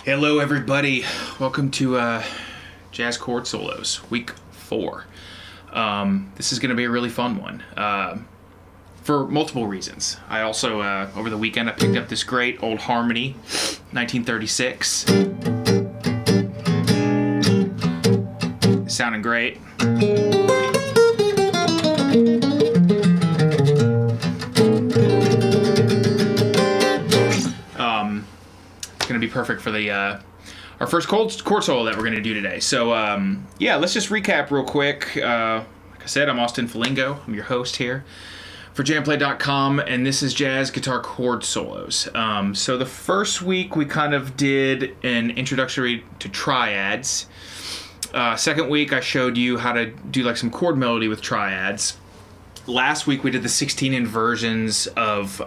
Hello everybody, welcome to Jazz Chord Solos, week 4. This is going to be a really fun one, for multiple reasons. I also, over the weekend, I picked up this great old harmony, 1936. It's sounding great. Going to be perfect for the our first chord solo that we're going to do today. So yeah, let's just recap real quick. Like I said, I'm Austin Falingo. I'm your host here for jamplay.com, and this is Jazz Guitar Chord Solos. So the first week we kind of did an introductory to triads. Second week I showed you how to do like some chord melody with triads. Last week we did the 16 inversions of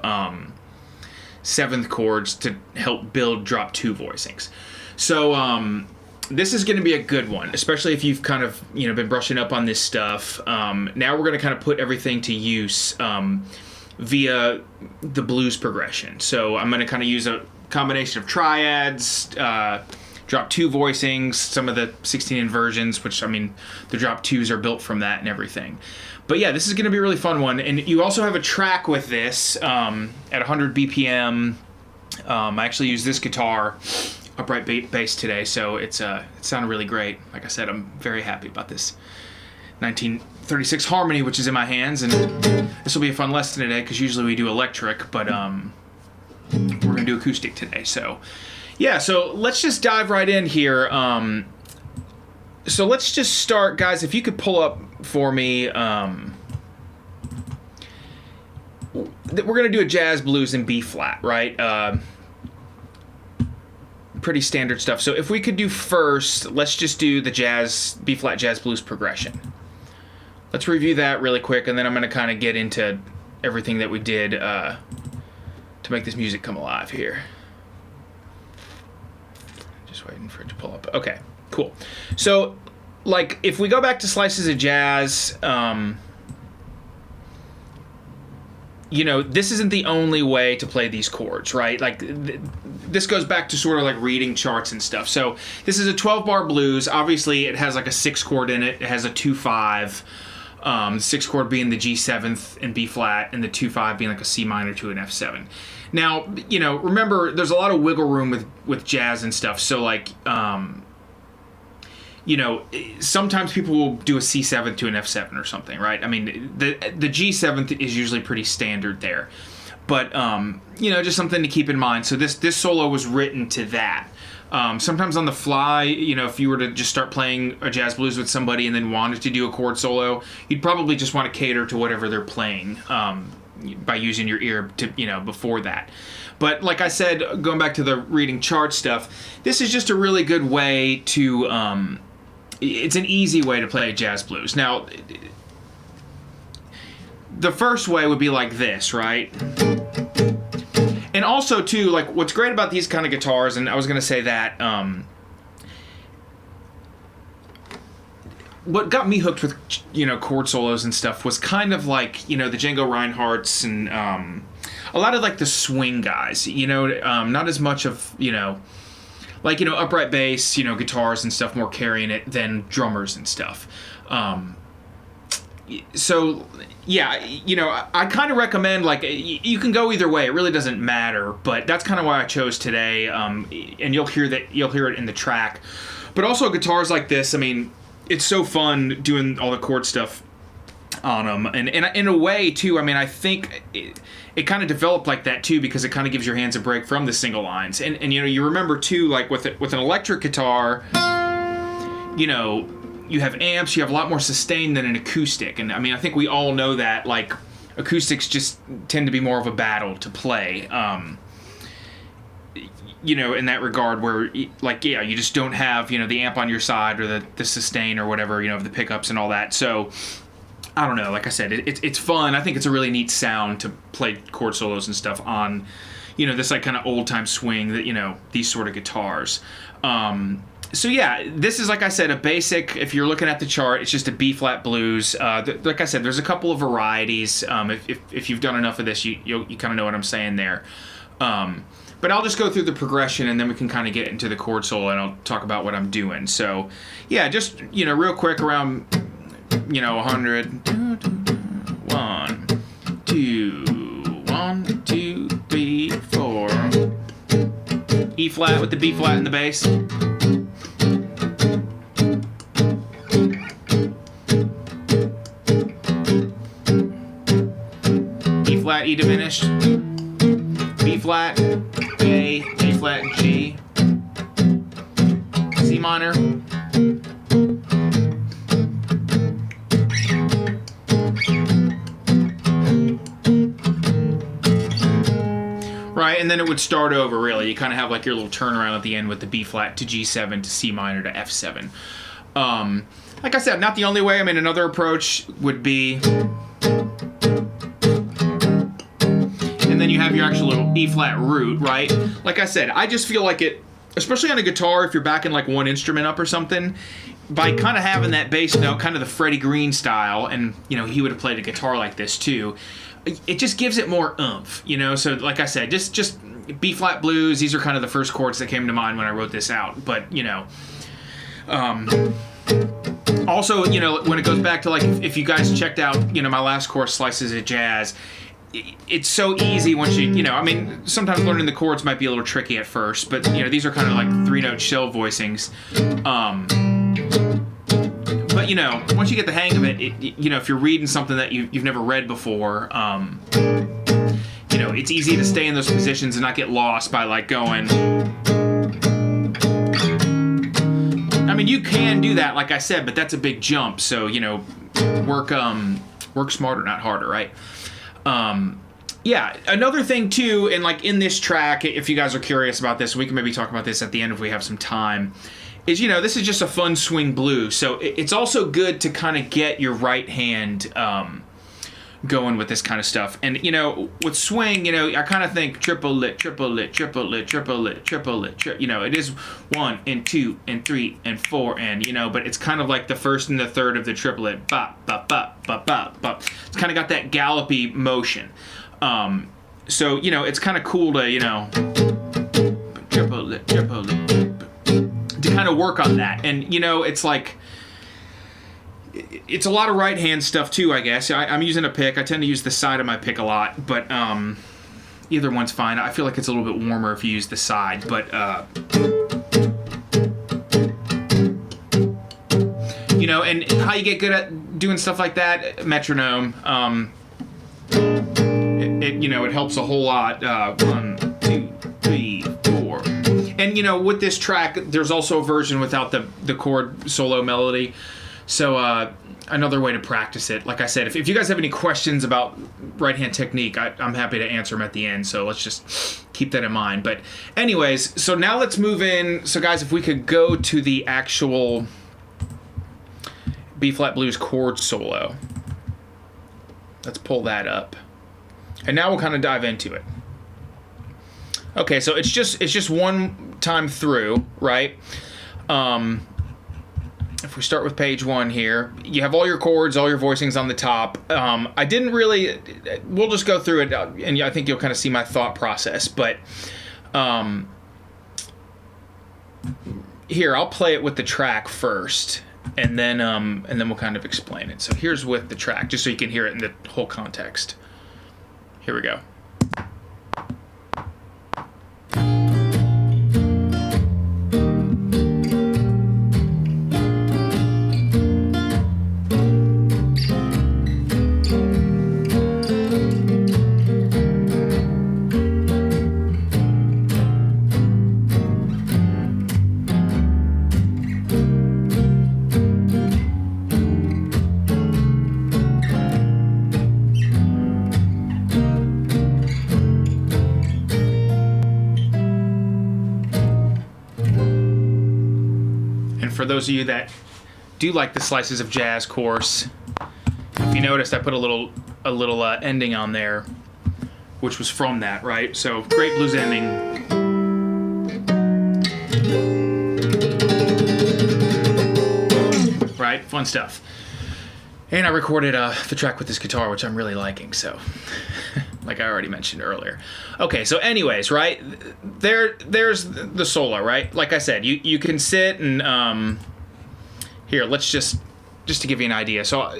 seventh chords to help build drop 2 voicings. So this is going to be a good one, especially if you've kind of been brushing up on this stuff. Now we're going to kind of put everything to use via the blues progression. So I'm going to kind of use a combination of triads, drop 2 voicings, some of the 16 inversions, which I mean the drop 2s are built from that and everything. But yeah, this is going to be a really fun one. And you also have a track with this at 100 BPM. I actually used this guitar, upright bass today, so it sounded really great. Like I said, I'm very happy about this 1936 harmony, which is in my hands. And this will be a fun lesson today because usually we do electric, but we're going to do acoustic today. So yeah, so let's just dive right in here. So let's just start, guys, if you could pull up for me, we're going to do a jazz blues in B flat, right? Pretty standard stuff. So if we could do first, let's just do the jazz, B flat jazz blues progression. Let's review that really quick, and then I'm going to kind of get into everything that we did to make this music come alive here. Just waiting for it to pull up. Okay. Cool. So, like, if we go back to Slices of Jazz, this isn't the only way to play these chords, right? Like, this goes back to sort of like reading charts and stuff. So, this is a 12-bar blues. Obviously, it has like a 6 chord in it. It has a 2-5. The 6 chord being the G7 and B flat, and the 2-5 being like a C minor to an F7. Now, remember, there's a lot of wiggle room with jazz and stuff. So, like, sometimes people will do a C7 to an F7 or something, right? I mean, the G7 is usually pretty standard there. But, just something to keep in mind. So this solo was written to that. Sometimes on the fly, if you were to just start playing a jazz blues with somebody and then wanted to do a chord solo, you'd probably just want to cater to whatever they're playing by using your ear to, before that. But like I said, going back to the reading chart stuff, this is just a really good way to... it's an easy way to play jazz blues. Now, the first way would be like this, right? And also, too, like, what's great about these kind of guitars, and I was going to say that, what got me hooked with, chord solos and stuff was kind of like, the Django Reinhardts and a lot of, like, the swing guys, not as much of, like, upright bass, guitars and stuff more carrying it than drummers and stuff. So, yeah, I kind of recommend, like, you can go either way. It really doesn't matter, but that's kind of why I chose today, and you'll hear it in the track. But also guitars like this, I mean, it's so fun doing all the chord stuff on them. And in a way, too, I mean, I think... It kind of developed like that, too, because it kind of gives your hands a break from the single lines. And you remember, too, like with an electric guitar, you have amps, you have a lot more sustain than an acoustic. And, I mean, I think we all know that, like, acoustics just tend to be more of a battle to play, in that regard where, like, yeah, you just don't have, the amp on your side or the sustain or whatever, of the pickups and all that. So... I don't know, like I said, it's fun. I think it's a really neat sound to play chord solos and stuff on, this like kind of old-time swing that, these sort of guitars. So yeah, this is, like I said, a basic, if you're looking at the chart, it's just a B-flat blues. Like I said, there's a couple of varieties. If you've done enough of this, you kind of know what I'm saying there. But But I'll just go through the progression, and then we can kind of get into the chord solo, and I'll talk about what I'm doing. So, yeah, just, you know, real quick around, you know, 100. 1, 2, 1, 2, 3, 4. E flat with the B flat in the bass. E flat, E diminished. B flat, A flat, G. C minor. Right, and then it would start over, really. You kind of have like your little turnaround at the end with the B flat to G7 to C minor to F7. Like I said, not the only way. I mean, another approach would be... And then you have your actual little E flat root, right? Like I said, I just feel like it, especially on a guitar, if you're backing like one instrument up or something, by kind of having that bass note, kind of the Freddie Green style, and, you know, he would have played a guitar like this too, it just gives it more oomph, you know? So, like I said, just B-flat blues, these are kind of the first chords that came to mind when I wrote this out. But, you know, also, you know, when it goes back to, like, if you guys checked out, you know, my last course, Slices of Jazz, it's so easy once you know, I mean, sometimes learning the chords might be a little tricky at first, but, you know, these are kind of like 3-note shell voicings. But, you know, once you get the hang of it, you know, if you're reading something that you've never read before, you know, it's easy to stay in those positions and not get lost by, like, going... I mean, you can do that, like I said, but that's a big jump. So, you know, work smarter, not harder, right? Yeah, another thing, too, and, like, in this track, if you guys are curious about this, we can maybe talk about this at the end if we have some time, is, you know, this is just a fun swing blues. So it's also good to kind of get your right hand going with this kind of stuff. And, you know, with swing, you know, I kind of think triplet, triplet, triplet, triplet, triplet, you know, it is 1 and 2 and 3 and 4 and, you know, but it's kind of like the first and the third of the triplet. Bop, bop, bop, bop, bop, bop. It's kind of got that gallopy motion. So, you know, it's kind of cool to, you know, triplet, triplet, to kind of work on that. And, you know, it's like, it's a lot of right hand stuff too, I guess. I'm using a pick. I tend to use the side of my pick a lot, but either one's fine. I feel like it's a little bit warmer if you use the side, but you know, and how you get good at doing stuff like that, metronome. You know, it helps a whole lot. 1, 2, 3, 4. And, you know, with this track, there's also a version without the chord solo melody. So another way to practice it. Like I said, if you guys have any questions about right-hand technique, I'm happy to answer them at the end. So let's just keep that in mind. But anyways, so now let's move in. So guys, if we could go to the actual B-flat blues chord solo. Let's pull that up. And now we'll kind of dive into it. Okay, so it's just one time through, right? If we start with page 1 here, you have all your chords, all your voicings on the top. I didn't really... We'll just go through it, and I think you'll kind of see my thought process. But here, I'll play it with the track first, and then we'll kind of explain it. So here's with the track, just so you can hear it in the whole context. Here we go. For those of you that do like the Slices of Jazz course, if you noticed, I put a little ending on there, which was from that, right? So great blues ending. Right, fun stuff. And I recorded the track with this guitar, which I'm really liking. So like I already mentioned earlier. Okay, so anyways, right, there's the solo, right? Like I said, you can sit and here, let's just to give you an idea. So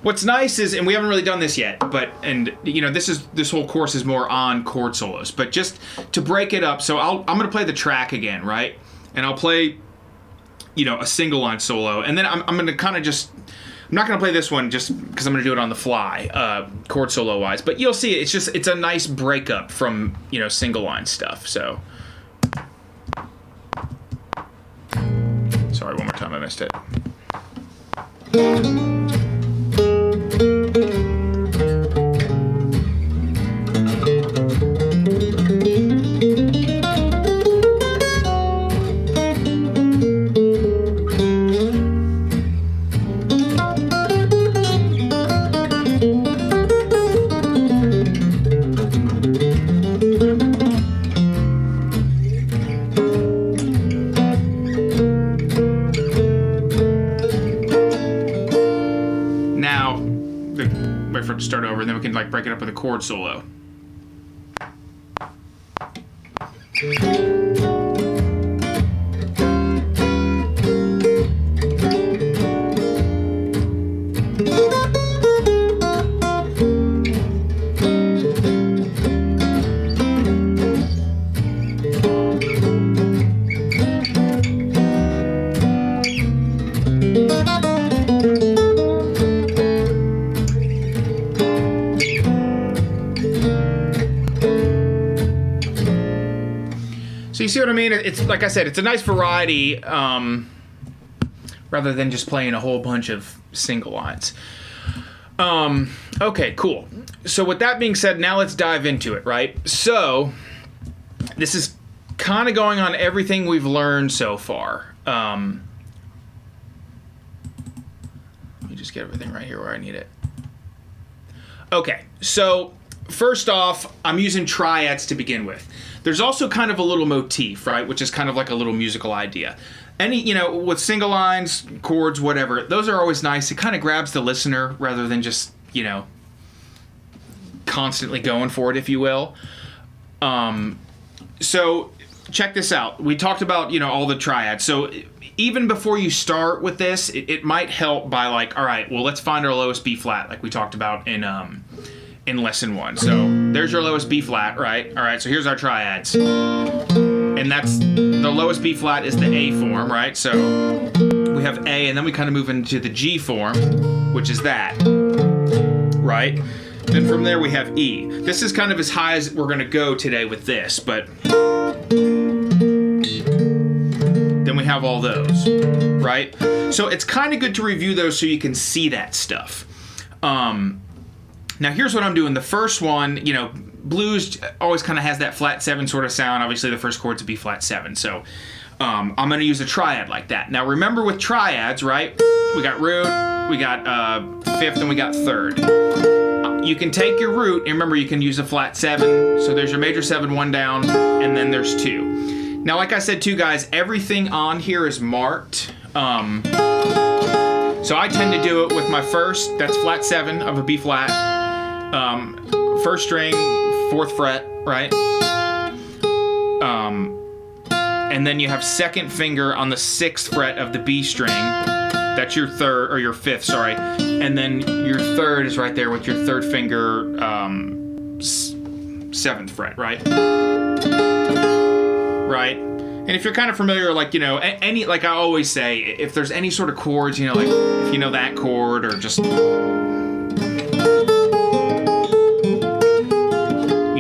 what's nice is, and we haven't really done this yet, but, and you know, this whole course is more on chord solos, but just to break it up, so I'm going to play the track again, right? And I'll play, you know, a single line solo, and then I'm going to kind of just, I'm not going to play this one just because I'm going to do it on the fly, chord solo wise, but you'll see it's a nice breakup from, you know, single line stuff. So sorry, one more time, I missed it. Start over, and then we can like break it up with a chord solo. So you see what I mean? It's like I said, it's a nice variety, rather than just playing a whole bunch of single lines. Okay, cool. So with that being said, now let's dive into it, right? So this is kind of going on everything we've learned so far. Let me just get everything right here where I need it. Okay, so first off, I'm using triads to begin with. There's also kind of a little motif, right, which is kind of like a little musical idea. Any, you know, with single lines, chords, whatever, those are always nice. It kind of grabs the listener rather than just, you know, constantly going for it, if you will. So check this out. We talked about, you know, all the triads. So even before you start with this, it might help by like, all right, well, let's find our lowest B flat, like we talked about in lesson 1. So there's your lowest B flat, right? All right, so here's our triads. And that's, the lowest B flat is the A form, right? So we have A, and then we kind of move into the G form, which is that, right? Then from there we have E. This is kind of as high as we're gonna go today with this, but then we have all those, right? So it's kind of good to review those so you can see that stuff. Now here's what I'm doing. The first one, you know, blues always kind of has that flat 7 sort of sound. Obviously the first chord's a B flat 7. So I'm going to use a triad like that. Now remember with triads, right? We got root, we got 5th, and we got 3rd. You can take your root, and remember you can use a flat 7. So there's your major 7, 1 down, and then there's 2. Now like I said too, guys, everything on here is marked. So I tend to do it with my first, that's flat 7 of a B flat. First string, 4th fret, right? And then you have 2nd finger on the 6th fret of the B string. That's your 3rd, or your 5th, sorry. And then your 3rd is right there with your 3rd finger, 7th fret, right? Right? And if you're kind of familiar, like, you know, any, like I always say, if there's any sort of chords, you know, like if you know that chord or just, you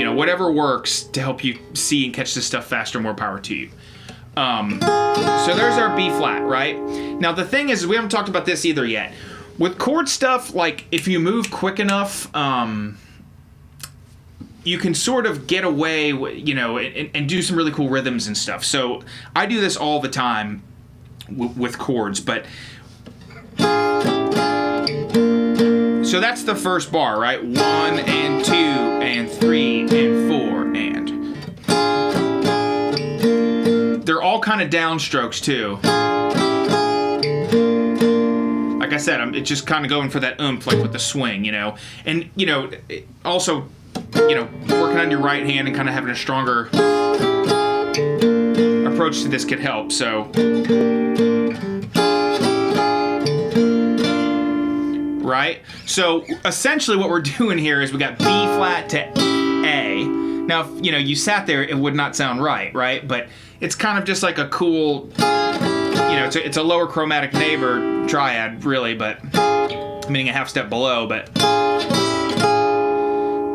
know, whatever works to help you see and catch this stuff faster, more power to you. So there's our B flat, right? Now the thing is, we haven't talked about this either yet. With chord stuff, like if you move quick enough, you can sort of get away, you know, and do some really cool rhythms and stuff. So I do this all the time with chords, but so that's the first bar, right? 1 and 2 and 3 and 4 and they're all kind of downstrokes too. Like I said, it's just kind of going for that oomph, like with the swing, you know. And, you know, also, you know, working on your right hand and kind of having a stronger approach to this could help, so. Right? So, essentially what we're doing here is we got B flat to A. Now, if, you know, you sat there, it would not sound right? But it's kind of just like a cool, you know, it's a lower chromatic neighbor triad, really, but meaning a half step below, but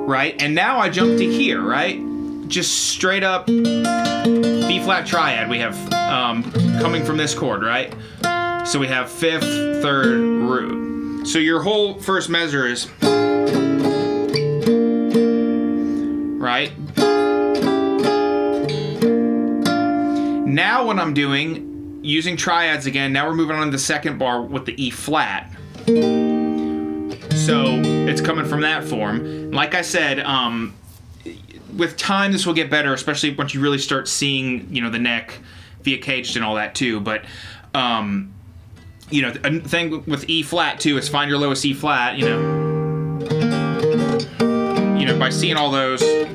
right? And now I jump to here, right? Just straight up B flat triad we have coming from this chord, right? So we have 5th, 3rd, root. So your whole first measure is, right? Now what I'm doing, using triads again, now we're moving on to the second bar with the E flat. So it's coming from that form. Like I said, with time this will get better, especially once you really start seeing, you know, the neck via caged and all that too. But you know, a thing with E flat too is find your lowest E flat. You know, by seeing all those, you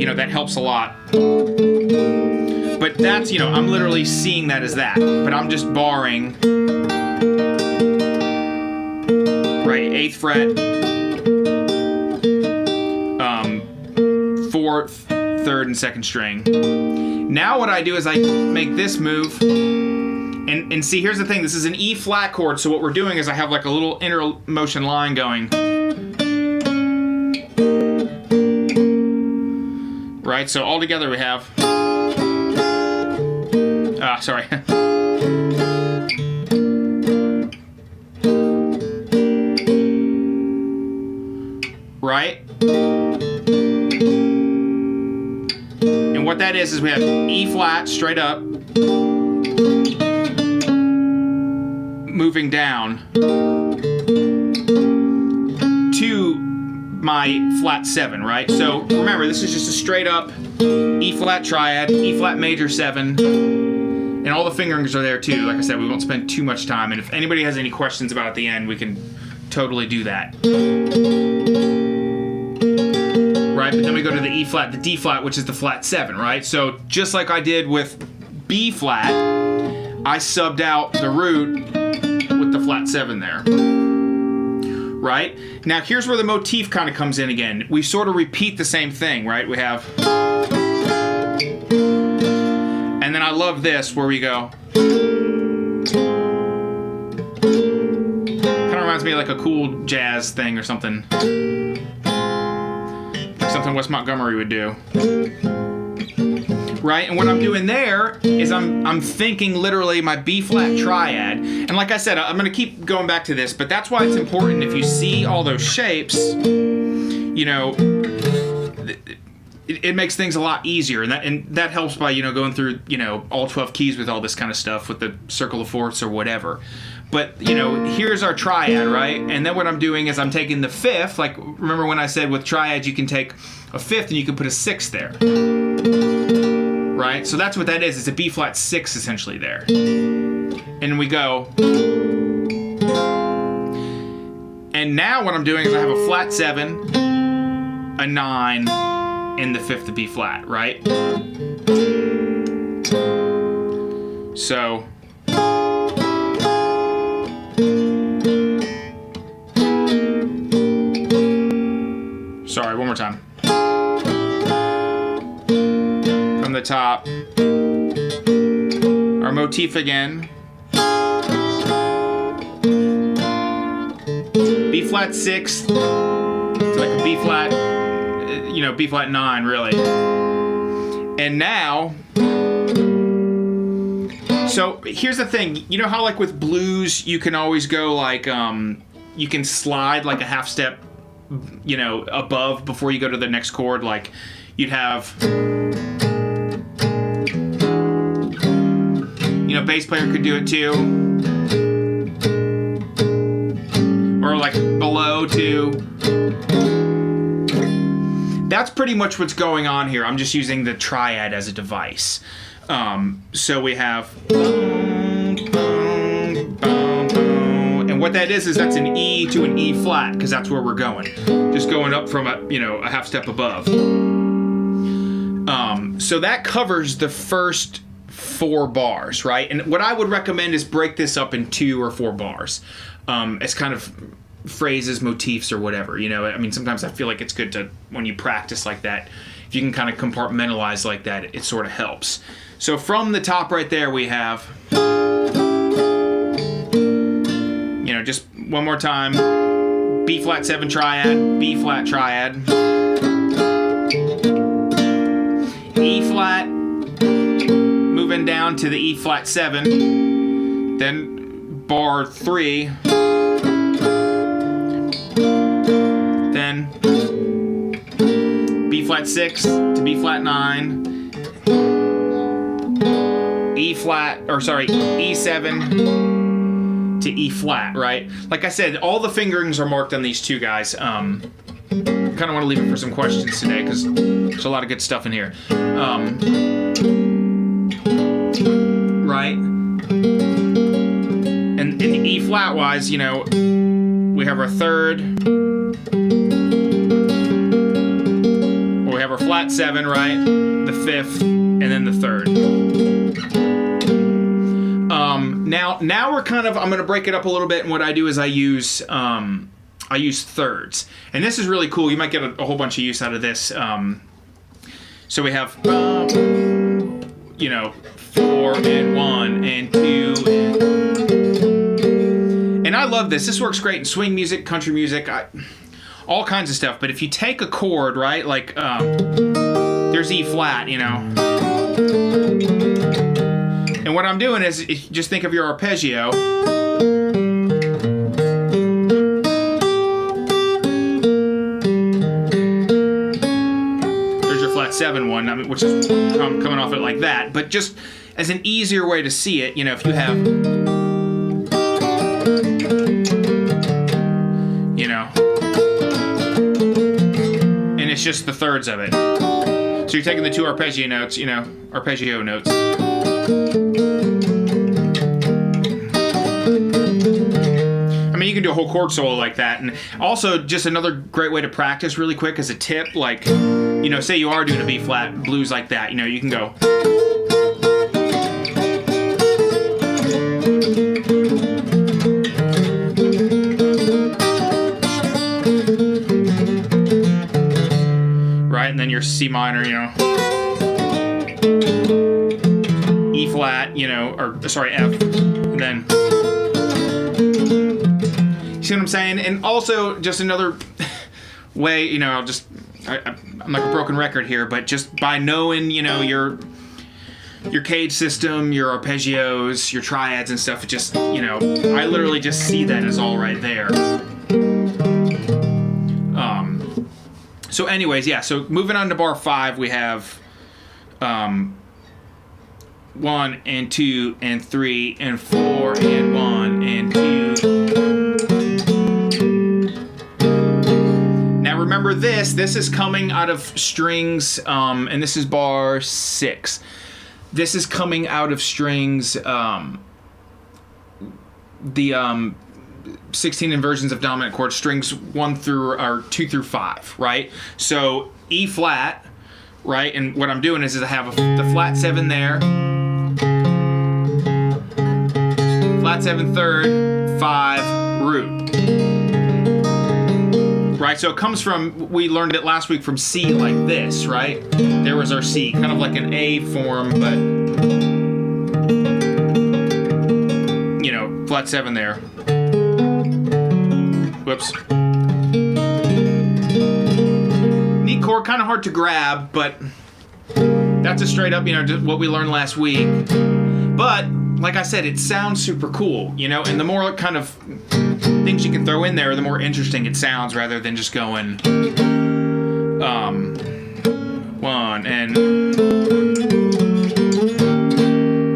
know, that helps a lot. But that's, you know, I'm literally seeing that as that, but I'm just barring, right, 8th fret, 4th, 3rd, and 2nd string. Now what I do is I make this move, and see, here's the thing, this is an E flat chord, so what we're doing is I have like a little inner motion line going. Right, so all together we have, sorry. Right? And what that is we have E flat straight up, moving down to my flat 7, right? So remember, this is just a straight up E flat triad, E flat major 7, and all the fingerings are there too. Like I said, we won't spend too much time, and if anybody has any questions about it at the end, we can totally do that. Right, but then we go to the E flat, the D flat, which is the flat 7, right? So just like I did with B flat, I subbed out the root with the flat 7 there. Right? Now here's where the motif kind of comes in again. We sort of repeat the same thing, right? We have, and then I love this where we go, kind of reminds me of like a cool jazz thing or something. Like something Wes Montgomery would do. Right? And what I'm doing there is I'm thinking literally my B flat triad. And like I said, I'm going to keep going back to this, but that's why it's important if you see all those shapes, you know, it makes things a lot easier. And that helps by, you know, going through, you know, all 12 keys with all this kind of stuff with the circle of fourths or whatever. But, you know, here's our triad, right? And then what I'm doing is I'm taking the 5th, like remember when I said with triads you can take a 5th and you can put a 6th there. Right? So that's what that is. It's a B flat 6 essentially there. And we go. And now what I'm doing is I have a flat 7, a 9, and the 5th of B flat, right? So sorry, one more time. The top, our motif again, B flat 6, it's like a B flat, you know, B flat 9 really. And now, so here's the thing, you know how like with blues you can always go like, you can slide like a half step, you know, above before you go to the next chord, like you'd have, you know, bass player could do it too. Or like below too. That's pretty much what's going on here. I'm just using the triad as a device. So we have what that is that's an E to an E flat, because that's where we're going. Just going up from a half step above. So that covers the first 4 bars, right? And what I would recommend is break this up in 2 or 4 bars. As kind of phrases, motifs, or whatever. I mean, sometimes I feel like it's good to, when you practice like that, if you can kind of compartmentalize like that, it sort of helps. So from the top right there, we have, just one more time, B flat 7 triad, B flat triad, E flat, moving down to the E flat 7, then bar 3, then B flat 6 to B flat 9, E7 to E flat, right? Like I said, all the fingerings are marked on these 2 guys. Kind of want to leave it for some questions today because there's a lot of good stuff in here. Right? And in E flat wise, we have our 3rd, or we have our flat 7, right? The 5th, and then the 3rd. Now we're kind of, I'm going to break it up a little bit, and what I do is I use thirds. And this is really cool. You might get a whole bunch of use out of this. So we have, 4 and 1 and 2. And I love this. This works great in swing music, country music, all kinds of stuff. But if you take a chord, right, like there's E flat, And what I'm doing is, just think of your arpeggio. There's your flat 7 one, which is coming off it like that. But just as an easier way to see it, if you have, and it's just the thirds of it. So you're taking the 2 arpeggio notes, arpeggio notes. I mean, you can do a whole chord solo like that. And also, just another great way to practice really quick as a tip, like, say you are doing a B flat blues like that, you can go. Right, and then your C minor, E flat, F, and then, you see what I'm saying? And also, just another way, I'm like a broken record here, but just by knowing, your cage system, your arpeggios, your triads and stuff, it just, I literally just see that as all right there. So anyways, yeah, so moving on to bar 5, we have 1 and 2 and 3 and 4 and 1 and 2. Now remember this is coming out of strings, and this is bar 6. This is coming out of strings, the 16 inversions of dominant chord, strings 2 through 5, right? So E flat, right? And what I'm doing is I have the flat 7 there, flat 7 3rd, 5 root, right? So it comes from, we learned it last week, from C like this, right? There was our C, kind of like an A form, but flat 7 there. Whoops. Neat chord, kind of hard to grab, but that's a straight up, just what we learned last week. But like I said, it sounds super cool, and the more kind of things you can throw in there, the more interesting it sounds, rather than just going 1 and,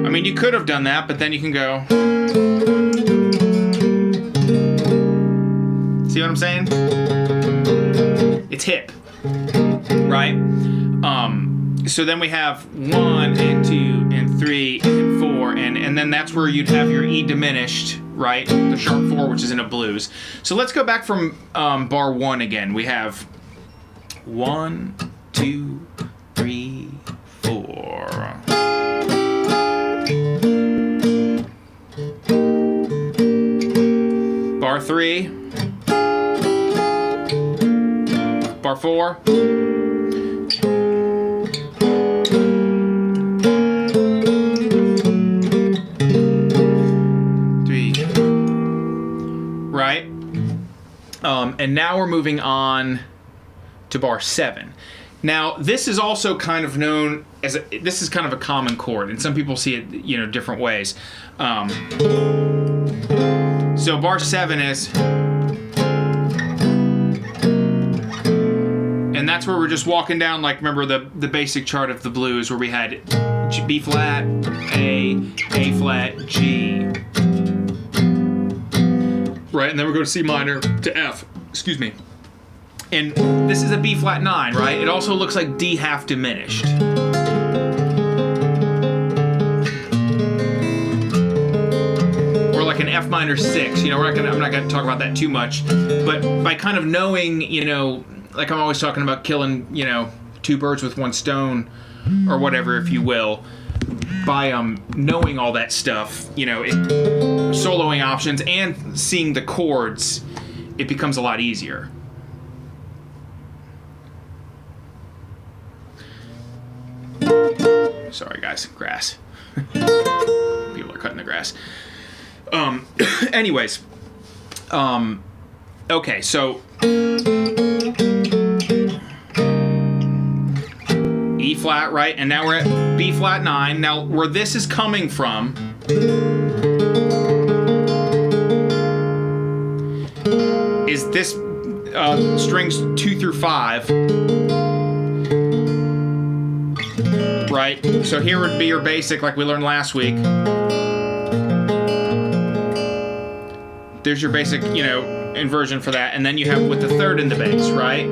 I mean, you could have done that, but then you can go. See what I'm saying? It's hip, right? So then we have 1 and 2 and 3 and 4, and then that's where you'd have your E diminished, right? The sharp 4, which is in a blues. So let's go back from bar 1 again. We have 1, 2, 3, 4. Bar 3. Bar 4. Right? And now we're moving on to bar 7. Now, this is also kind of known as this is kind of a common chord, and some people see it, you know, different ways. So bar 7 is, and that's where we're just walking down, like, remember the basic chart of the blues where we had B flat, A flat, G. Right, and then we go to C minor to F, excuse me. And this is a B flat 9, right? It also looks like D half diminished. Or like an F minor 6, you know, I'm not gonna talk about that too much, but by kind of knowing, you know, like I'm always talking about killing, you know, 2 birds with 1 stone, or whatever, if you will, by knowing all that stuff, you know, soloing options and seeing the chords, it becomes a lot easier. Sorry guys, grass. People are cutting the grass. Anyways, okay, so E flat, right? And now we're at B flat 9. Now, where this is coming from is this strings 2 through 5, right? So here would be your basic, like we learned last week. There's your basic, you know, inversion for that, and then you have with the 3rd in the bass, right?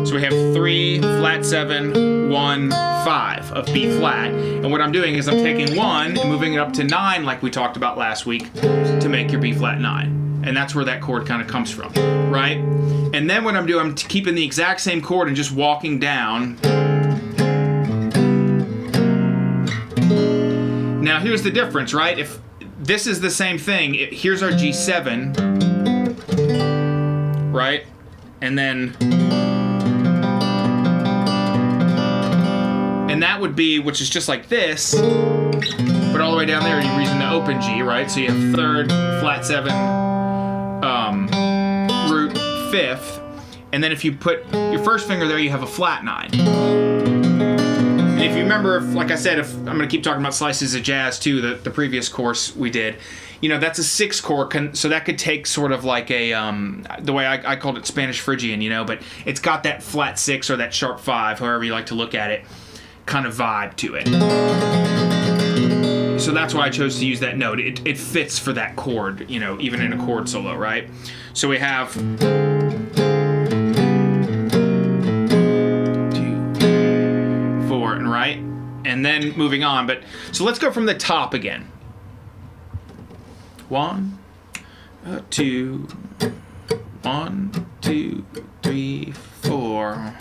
So we have 3, flat 7, 1, 5 of B flat. And what I'm doing is I'm taking 1 and moving it up to 9 like we talked about last week to make your B flat 9. And that's where that chord kind of comes from, right? And then what I'm doing, I'm keeping the exact same chord and just walking down. Now here's the difference, right? If this is the same thing, here's our G7, right? And then, and that would be, which is just like this, but all the way down there you're using the open G, right? So you have 3rd, flat 7, root 5th, and then if you put your first finger there, you have a flat 9. And if you remember, like I said, I'm going to keep talking about slices of jazz too, the previous course we did, you know, that's a 6 chord, so that could take sort of like a, the way I called it Spanish Phrygian, you know, but it's got that flat 6 or that sharp 5, however you like to look at it, kind of vibe to it. So that's why I chose to use that note. It fits for that chord, you know, even in a chord solo, right? So we have 2, 4, and right? And then moving on, but, so let's go from the top again. 1, 2, 1, 2, 3, 4.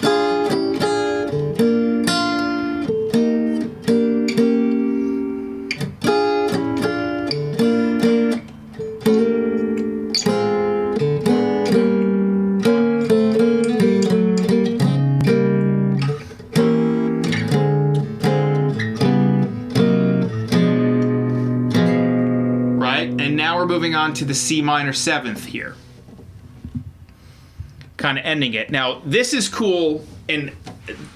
Moving on to the C minor 7th here, kind of ending it. Now this is cool, and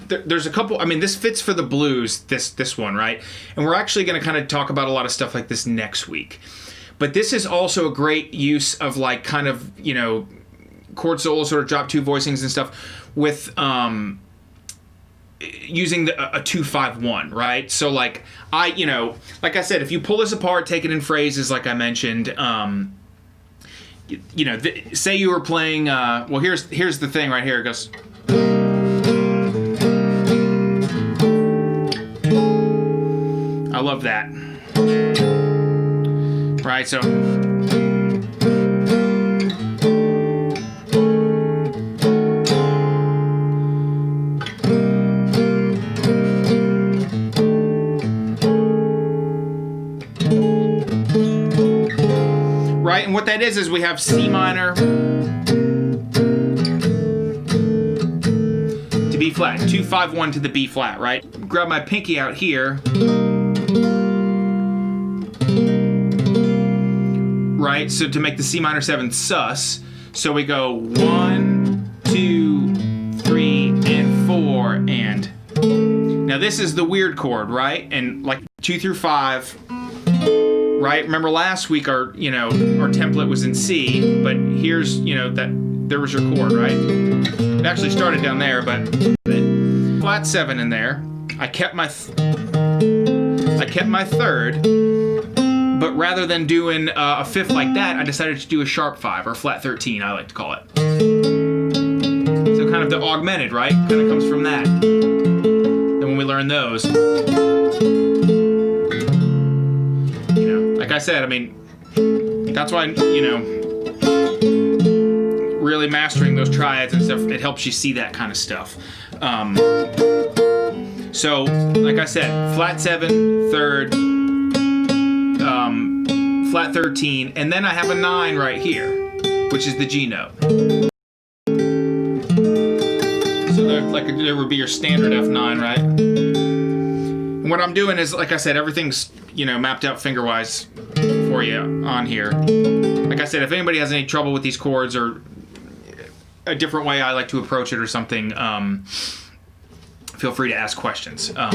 there's a couple, I mean, this fits for the blues, this one, right? And we're actually going to kind of talk about a lot of stuff like this next week. But this is also a great use of, like, kind of, you know, chord solos, sort of drop 2 voicings and stuff with using a 2-5-1, right? So, like, you know, like I said, if you pull this apart, take it in phrases, like I mentioned, you know, say you were playing, well, here's the thing right here. It goes, I love that. Right, so is we have C minor to B flat, 2, 5, 1 to the B flat, right? Grab my pinky out here, right? So to make the C minor 7 sus, so we go 1, 2, 3, and 4, and now this is the weird chord, right? And like 2 through 5, right? Remember last week our template was in C, but here's, that there was your chord, right? It actually started down there, but flat 7 in there. I kept my third, but rather than doing a fifth like that, I decided to do a sharp 5 or flat 13, I like to call it. So kind of the augmented, right? Kind of comes from that. Then when we learn those, like I said, I mean, that's why, really mastering those triads and stuff, it helps you see that kind of stuff. So, like I said, flat 7, third, flat 13, and then I have a 9 right here, which is the G note. So there would be your standard F9, right? And what I'm doing is, like I said, everything's, mapped out finger-wise for you on here. Like I said, if anybody has any trouble with these chords or a different way I like to approach it or something, feel free to ask questions. At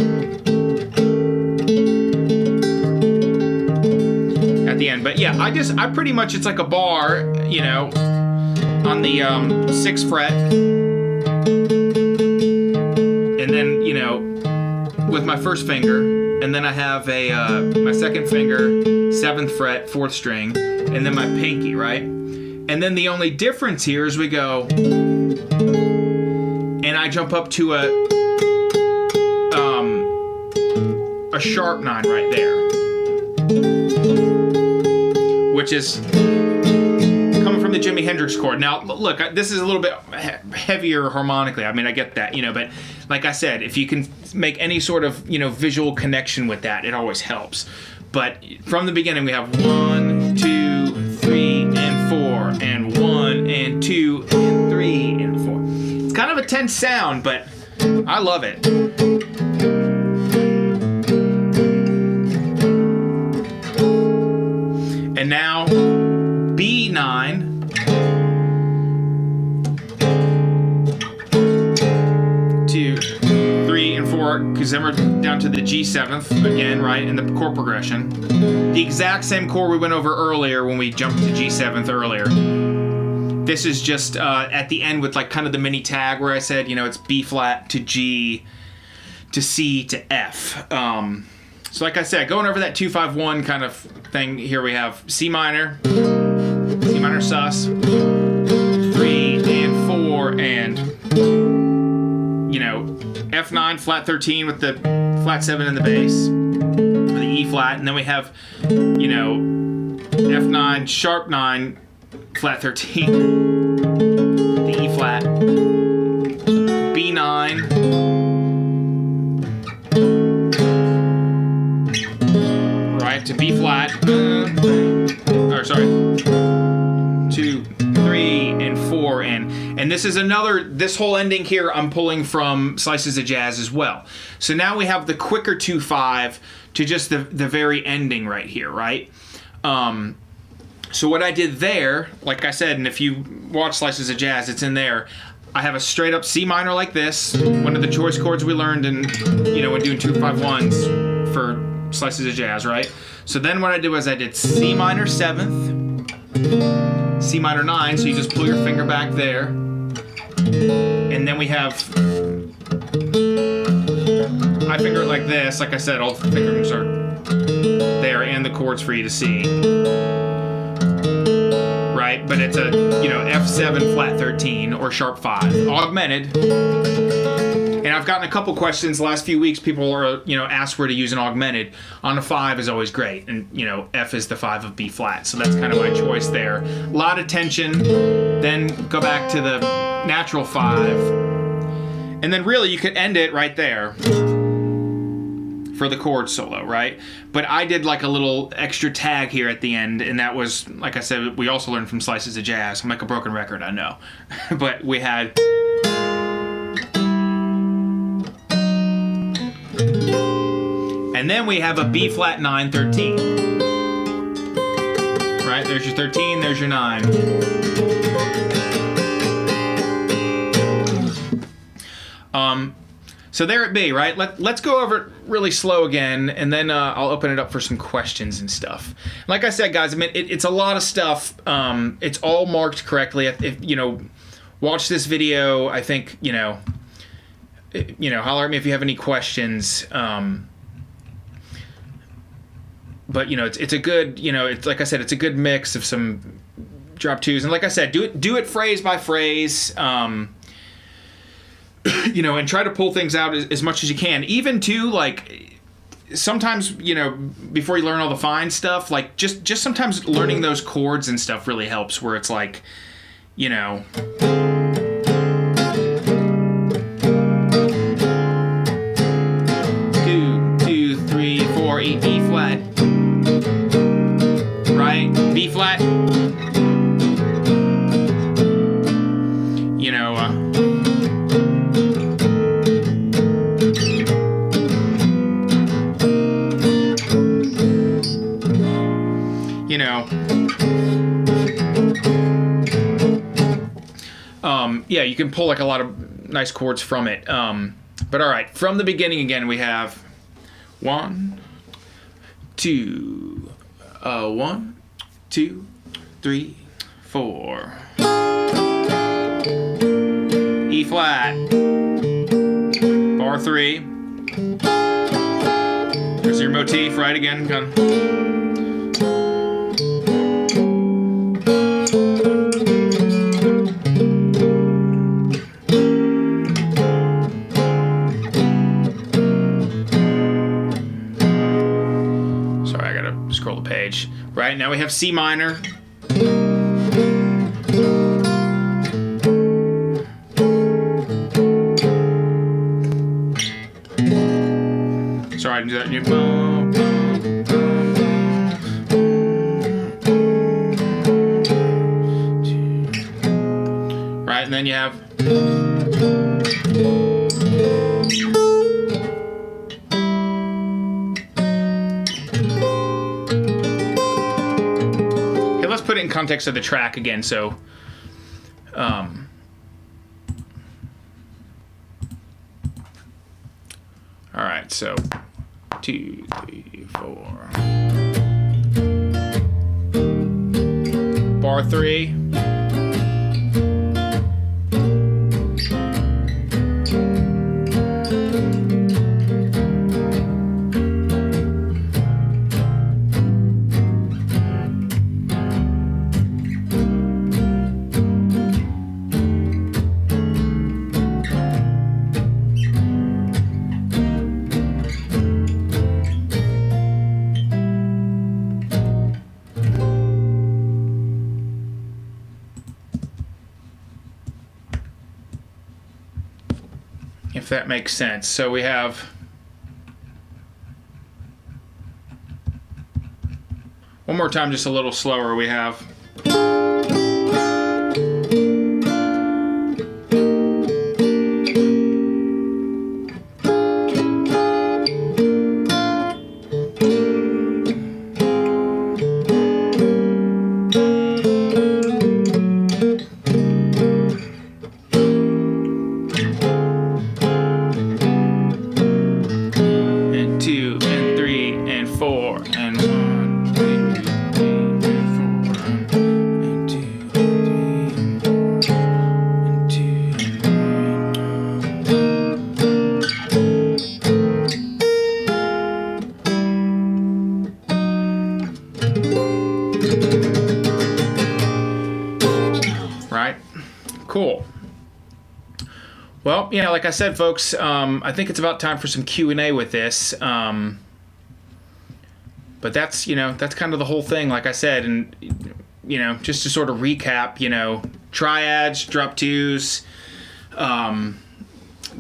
the end, but yeah, I pretty much, it's like a bar, on the 6th fret, and then, with my first finger, and then I have my second finger, 7th fret, 4th string, and then my pinky, right? And then the only difference here is we go, and I jump up to a sharp 9 right there, which is coming from the Jimi Hendrix chord. Now, look, this is a little bit heavier harmonically. I mean, I get that, but like I said, if you can make any sort of, visual connection with that, it always helps. But from the beginning, we have 1, 2, 3, and 4, and 1, and 2, and 3, and 4. It's kind of a tense sound, but I love it. And now B9, 2, 3, and 4, because then we're down to the G7th again, right, in the chord progression. The exact same chord we went over earlier when we jumped to G7th earlier. This is just at the end with like kind of the mini tag where I said, it's B flat to G to C to F. So like I said, going over that 2-5-1 kind of thing, here we have C minor sus, 3 and 4, and F9 flat 13 with the flat 7 in the bass, the E flat, and then we have F9 sharp 9 flat 13, the E flat, B9, right, to B flat, or sorry, 2, 3, and 4, and this is this whole ending here I'm pulling from Slices of Jazz as well. So now we have the quicker 2-5 to just the very ending right here, right? So what I did there, like I said, and if you watch Slices of Jazz, it's in there, I have a straight up C minor like this, one of the choice chords we learned in, when doing 2-5-1s for Slices of Jazz, right? So then what I did was I did C minor 7th, C minor 9, so you just pull your finger back there, and then we have, I finger it like this, like I said, all the fingerings are there and the chords for you to see, right? But it's a, F7 flat 13 or sharp 5, augmented. And I've gotten a couple questions the last few weeks. People are, asked where to use an augmented. On a 5 is always great. And, F is the 5 of B flat. So that's kind of my choice there. A lot of tension. Then go back to the natural 5. And then really you could end it right there for the chord solo, right? But I did like a little extra tag here at the end, and that was, like I said, we also learned from Slices of Jazz. I'm like a broken record, I know. But we had... And then we have a B flat 9 13. Right? There's your 13, there's your 9. So there it be, right? Let's go over it really slow again, and then I'll open it up for some questions and stuff. Like I said, guys, I mean, it's a lot of stuff. It's all marked correctly. If you know, watch this video. I think, holler at me if you have any questions. But it's a good, it's like I said, it's a good mix of some drop twos, and like I said, do it phrase by phrase. And try to pull things out as much as you can. Even too, like, sometimes, before you learn all the fine stuff, like, just sometimes learning those chords and stuff really helps, where it's like, 2, 2, 3, 4, E, B flat. Right? B flat. Yeah, you can pull like a lot of nice chords from it. But all right, from the beginning again, we have 1, 2, 1, 2, 3, 4. E flat, bar 3. There's your motif, right again. Scroll the page. Right, now we have C minor. Sorry, I didn't do that. Right, and then you have... Put it in context of the track again, so all right, so 2, 3, 4, bar 3, if that makes sense. So we have one more time, just a little slower. We have cool. Well, like I said, folks, I think it's about time for some Q&A with this. But that's, that's kind of the whole thing, like I said. And, just to sort of recap, triads, drop twos, the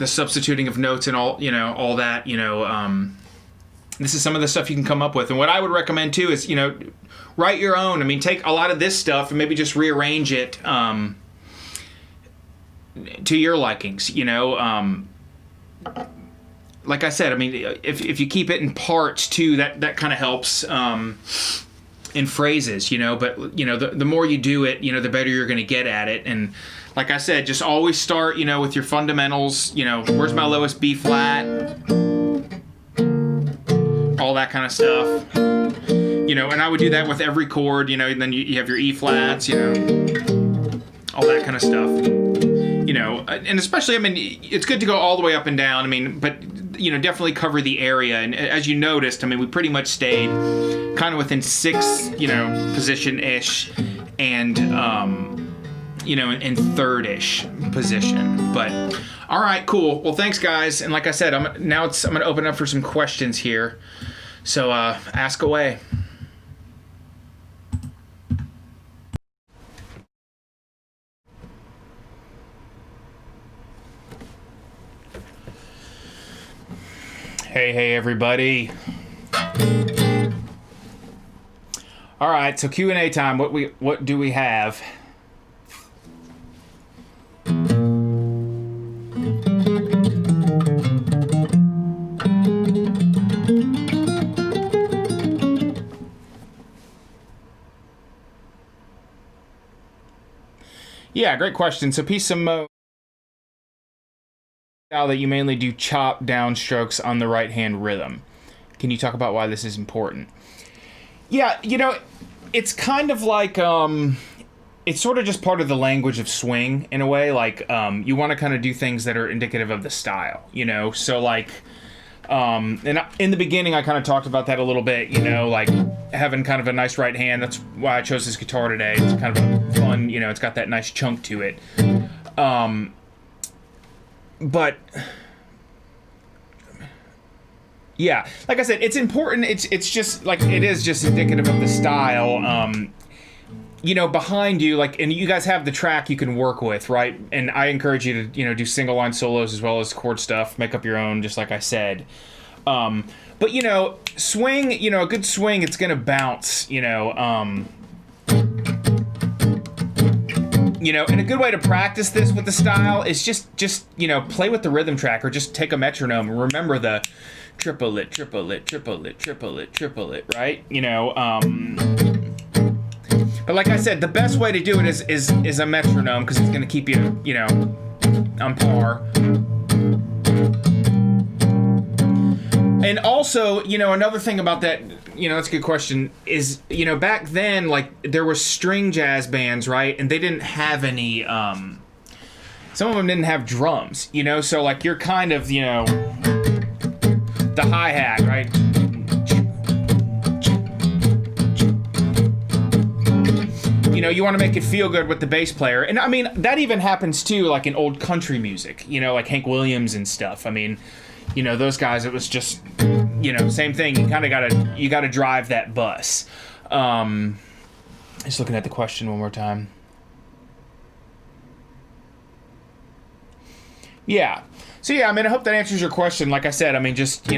substituting of notes and all, all that, This is some of the stuff you can come up with. And what I would recommend too is, write your own. I mean, take a lot of this stuff and maybe just rearrange it to your likings, like I said, I mean, if you keep it in parts too, that kind of helps in phrases, but the more you do it, the better you're going to get at it. And like I said, just always start, with your fundamentals, where's my lowest B flat, all that kind of stuff, and I would do that with every chord, and then you have your E flats, all that kind of stuff, and especially, I mean, it's good to go all the way up and down, I mean, but definitely cover the area. And as you noticed, I mean, we pretty much stayed kind of within 6, position-ish, and in third-ish position. But all right, cool. Well, thanks, guys. And like I said, I'm going to open up for some questions here. So ask away. Hey, everybody. All right, so Q&A time. What do we have? Yeah, great question. So piece some that you mainly do chop down strokes on the right hand rhythm. Can you talk about why this is important? Yeah, it's kind of like it's sort of just part of the language of swing in a way. Like you want to kind of do things that are indicative of the style, So like, and in the beginning I kind of talked about that a little bit, like having kind of a nice right hand. That's why I chose this guitar today. It's kind of a fun, it's got that nice chunk to it. But yeah, like I said, it's important. It's just like, it is just indicative of the style. Behind you, like, and you guys have the track you can work with, right? And I encourage you to, do single line solos as well as chord stuff, make up your own, just like I said. But, swing, a good swing, it's going to bounce, and a good way to practice this with the style is just play with the rhythm track, or just take a metronome and remember the triplet, triplet, triplet, triplet, triplet, right? But like I said, the best way to do it is a metronome, because it's going to keep you, on par. And also, another thing about that, that's a good question, is, back then, like, there were string jazz bands, right? And they didn't have any, some of them didn't have drums, So, like, you're kind of, the hi-hat, right? You want to make it feel good with the bass player. And, I mean, that even happens, too, like, in old country music, like Hank Williams and stuff. I mean, those guys, it was just, same thing. You kind of gotta drive that bus. Just looking at the question one more time. Yeah. So yeah, I mean, I hope that answers your question. Like I said, I mean, just,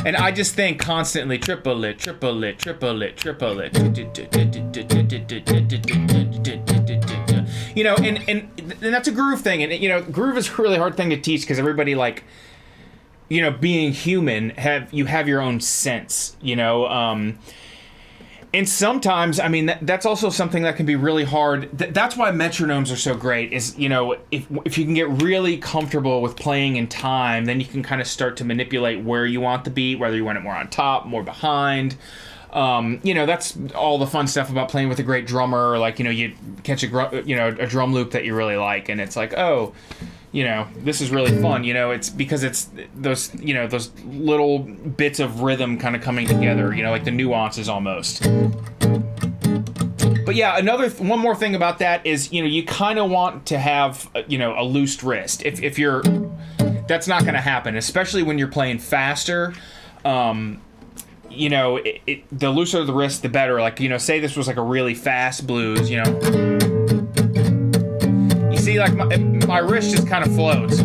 and I just think constantly triplet, triplet, triplet, triplet, and that's a groove thing. And, groove is a really hard thing to teach, because everybody, like, being human, you have your own sense, and sometimes, I mean, that's also something that can be really hard. That's why metronomes are so great, is, if you can get really comfortable with playing in time, then you can kind of start to manipulate where you want the beat, whether you want it more on top, more behind. That's all the fun stuff about playing with a great drummer. Like, you catch a drum loop that you really like, and it's like, oh, this is really fun. It's because it's those, those little bits of rhythm kind of coming together, like the nuances almost. But yeah, one more thing about that is, you kind of want to have, a loose wrist. If you're, that's not going to happen, especially when you're playing faster. The looser the wrist, the better. Like, say this was like a really fast blues, See, like, my wrist just kind of floats.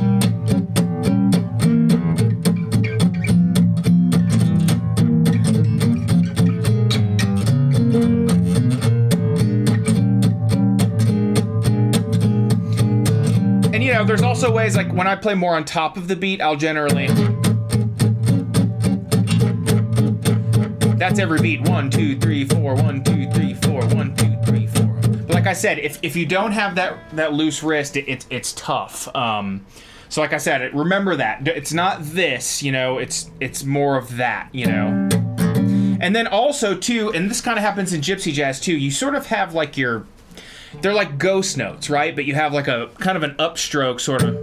know, there's also ways, like when I play more on top of the beat, I'll generally... That's every beat. 1, 2, 3, 4, 1, 2, 3, 4, 1, 2, 3, 4. But like I said, if you don't have that loose wrist, it's tough. So like I said, remember that. It's not this, you know, it's more of that, you know. And then also, too, and this kind of happens in gypsy jazz, too, you sort of have like they're like ghost notes, right? But you have like a kind of an upstroke sort of.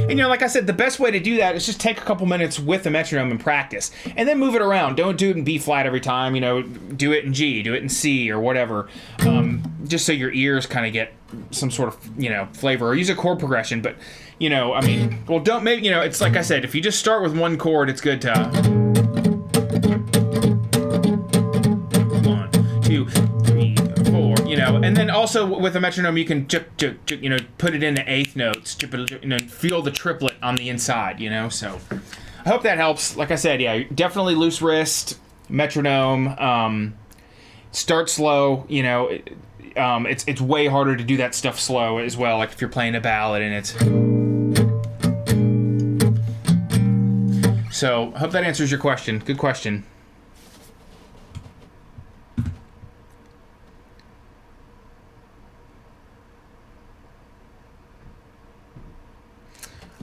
And, you know, like I said, the best way to do that is just take a couple minutes with the metronome and practice. And then move it around. Don't do it in B flat every time, you know, do it in G, do it in C or whatever. Just so your ears kind of get some sort of, you know, flavor. Or use a chord progression, but, you know, I mean, well, don't make, you know, it's like I said, if you just start with one chord, it's good to... 1, 2, 3, 4, you know, and then also with a metronome, you can, you know, put it into eighth notes, you know, feel the triplet on the inside, you know, so I hope that helps. Like I said, yeah, definitely loose wrist, metronome, start slow, you know, it's way harder to do that stuff slow as well, like if you're playing a ballad and it's... So, I hope that answers your question. Good question.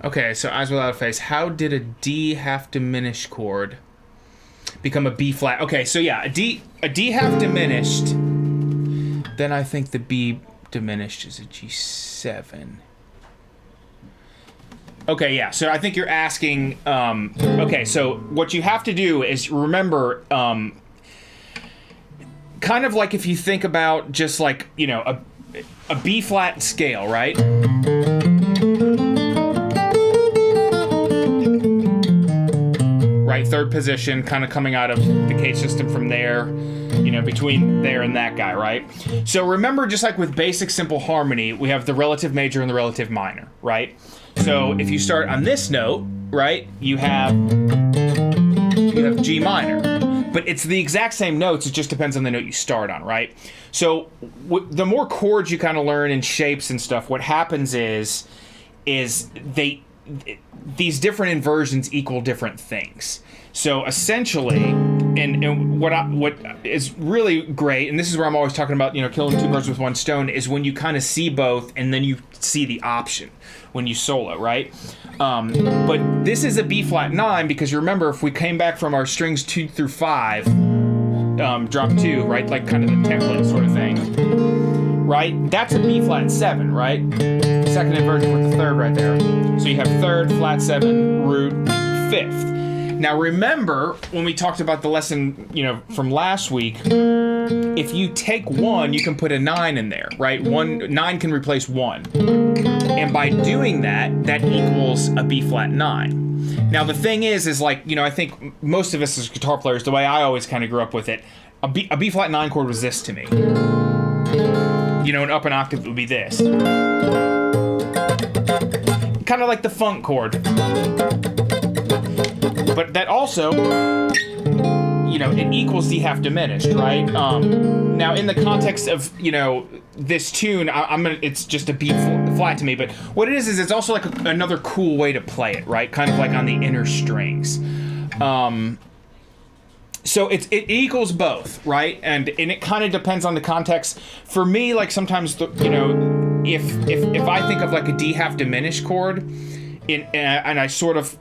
Okay, so Eyes Without a Face. How did a D half diminished chord become a B flat? Okay, so yeah, a D half diminished. Then I think the B diminished is a G7. Okay, yeah, so I think you're asking, okay, so what you have to do is remember, kind of like if you think about just like, you know, a B flat scale, right? Right, third position, kind of coming out of the K system from there, you know, between there and that guy, right? So remember, just like with basic simple harmony, we have the relative major and the relative minor, right? So if you start on this note, right, you have G minor. But it's the exact same notes, it just depends on the note you start on, right? So the more chords you kind of learn and shapes and stuff, what happens is these different inversions equal different things. So essentially, and what is really great, and this is where I'm always talking about, you know, killing two birds with one stone, is when you kind of see both and then you see the option when you solo, right? But this is a B flat 9 because you remember, if we came back from our strings 2 through 5, drop 2, right? Like kind of the template sort of thing, right? That's a B flat 7, right? Second inversion with the third right there. So you have third, flat 7, root, 5th. Now remember, when we talked about the lesson, you know, from last week, if you take 1, you can put a 9 in there, right? 9 can replace 1. And by doing that, that equals a B flat 9. Now the thing is like, you know, I think most of us as guitar players, the way I always kind of grew up with it, a B flat 9 chord was this to me. You know, an up an octave would be this. Kind of like the funk chord. But that also, you know, it equals D half diminished, right? Now, in the context of, you know, this tune, it's just a B flat to me. But what it is it's also like another cool way to play it, right? Kind of like on the inner strings. So it equals both, right? And it kind of depends on the context. For me, like sometimes, you know, if I think of like a D half diminished chord, and I sort of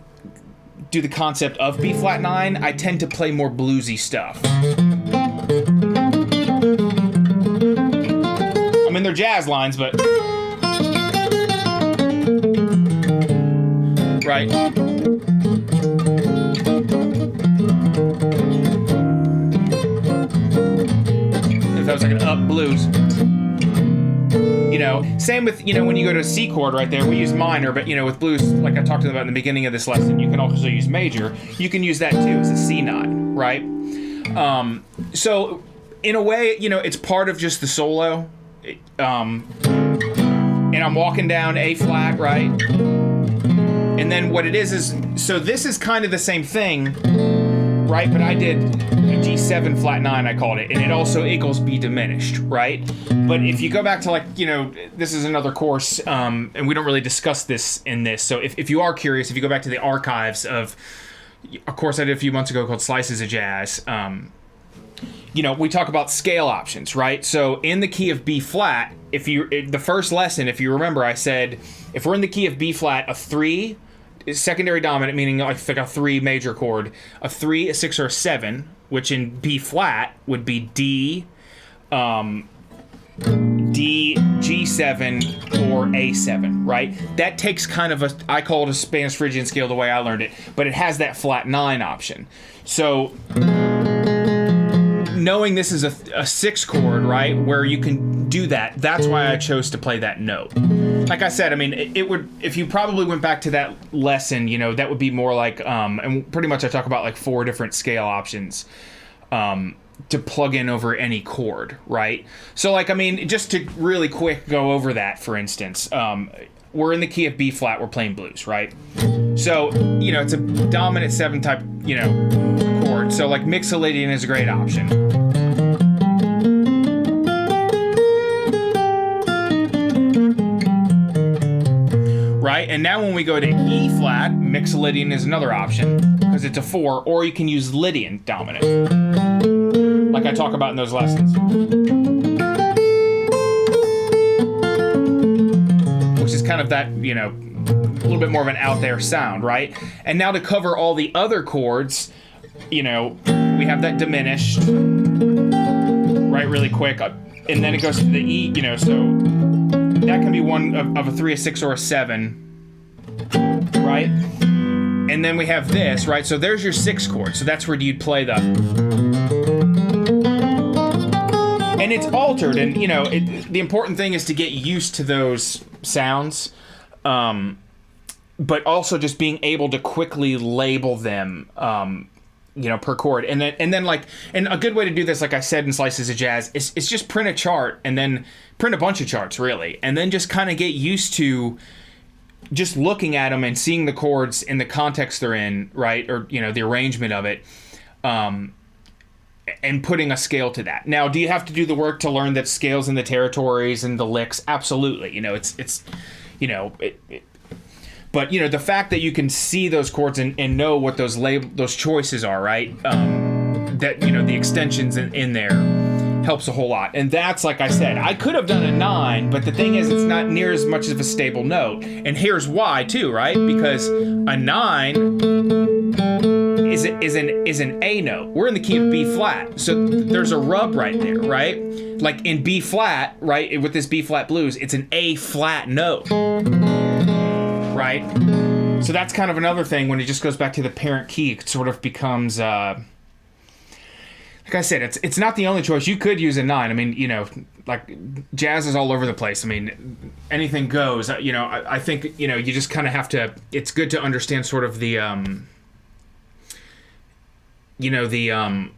do the concept of B flat 9, I tend to play more bluesy stuff. I mean, they're jazz lines, but... Right. If that was like an up blues. You know, same with, you know, when you go to a C chord right there, we use minor, but, you know, with blues, like I talked about in the beginning of this lesson, you can also use major. You can use that too as a C9, right? So, in a way, you know, it's part of just the solo. And I'm walking down A flat, right? And then what it is, so this is kind of the same thing, right? But I did a G7 G7 flat 9, I called it, and it also equals B diminished, right? But if you go back to, like, you know, this is another course, and we don't really discuss this in this, so if you are curious, if you go back to the archives of a course I did a few months ago called Slices of Jazz, you know, we talk about scale options, right? So in the key of B flat, the first lesson, if you remember, I said, if we're in the key of B flat, a 3 is secondary dominant, meaning like a 3 major chord, a 3, a 6, or a 7, which in B flat would be D, D, G7, or A7, right? That takes kind of I call it a Spanish Phrygian scale the way I learned it, but it has that flat 9 option. So knowing this is a 6 chord, right, where you can do that, that's why I chose to play that note. Like I said, I mean, it would, if you probably went back to that lesson, you know, that would be more like, and pretty much I talk about like 4 different scale options to plug in over any chord, right? So, like, I mean, just to really quick go over that, for instance, we're in the key of B flat, we're playing blues, right? So, you know, it's a dominant 7 type, you know, chord. So, like, Mixolydian is a great option. Right? And now when we go to E flat, Mixolydian is another option because it's a 4, or you can use Lydian dominant, like I talk about in those lessons. Which is kind of that, you know, a little bit more of an out there sound, right? And now to cover all the other chords, you know, we have that diminished, right, really quick, and then it goes to the E, you know, so that can be one of a 3, a 6, or a 7, right? And then we have this, right? So there's your 6 chord. So that's where you'd play the... And it's altered, and, you know, the important thing is to get used to those sounds, but also just being able to quickly label them, you know, per chord. And then like, and a good way to do this, like I said in Slices of Jazz, is just print a chart, and then print a bunch of charts, really, and then just kind of get used to just looking at them and seeing the chords in the context they're in, right? Or, you know, the arrangement of it, and putting a scale to that. Now, do you have to do the work to learn that scales and the territories and the licks? Absolutely. You know, it's you know, but, you know, the fact that you can see those chords and know what those choices are, right? That, you know, the extensions in there helps a whole lot. And that's, like I said, I could have done a 9, but the thing is, it's not near as much of a stable note. And here's why, too, right? Because a 9 is an A note. We're in the key of B flat, so there's a rub right there, right? Like in B flat, right, with this B flat blues, it's an A flat note, right? So that's kind of another thing when it just goes back to the parent key. It sort of becomes, like I said, it's not the only choice. You could use a 9. I mean, you know, like, jazz is all over the place. I mean, anything goes. You know, I think, you know, you just kind of have to. It's good to understand sort of the, you know, the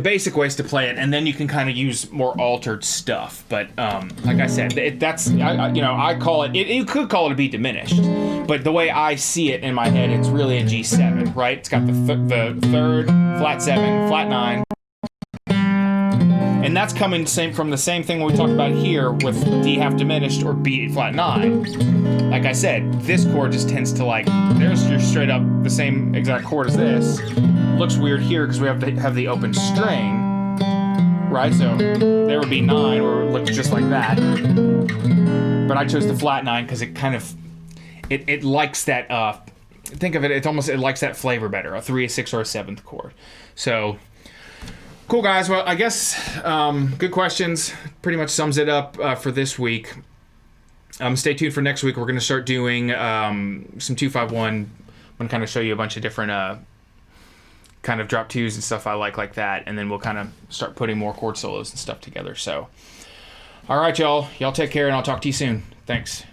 basic ways to play it, and then you can kind of use more altered stuff. But like I said, that's you know, I call it. You could call it a B diminished, but the way I see it in my head, it's really a G7, right? It's got the 3rd, flat 7, flat 9. And that's coming from the same thing we talked about here with D half diminished or B flat 9. Like I said, this chord just tends to, like, there's your straight up the same exact chord as this. Looks weird here because we have to have the open string, right? So there would be 9 where it looks just like that. But I chose the flat 9 because it kind of, it likes that, think of it, it likes that flavor better, a 3, a 6, or a 7th chord. So... cool, guys. Well, I guess good questions. Pretty much sums it up for this week. Stay tuned for next week. We're going to start doing some 251. I'm going to kind of show you a bunch of different kind of drop 2s and stuff I like that. And then we'll kind of start putting more chord solos and stuff together. So, all right, y'all. Y'all take care, and I'll talk to you soon. Thanks.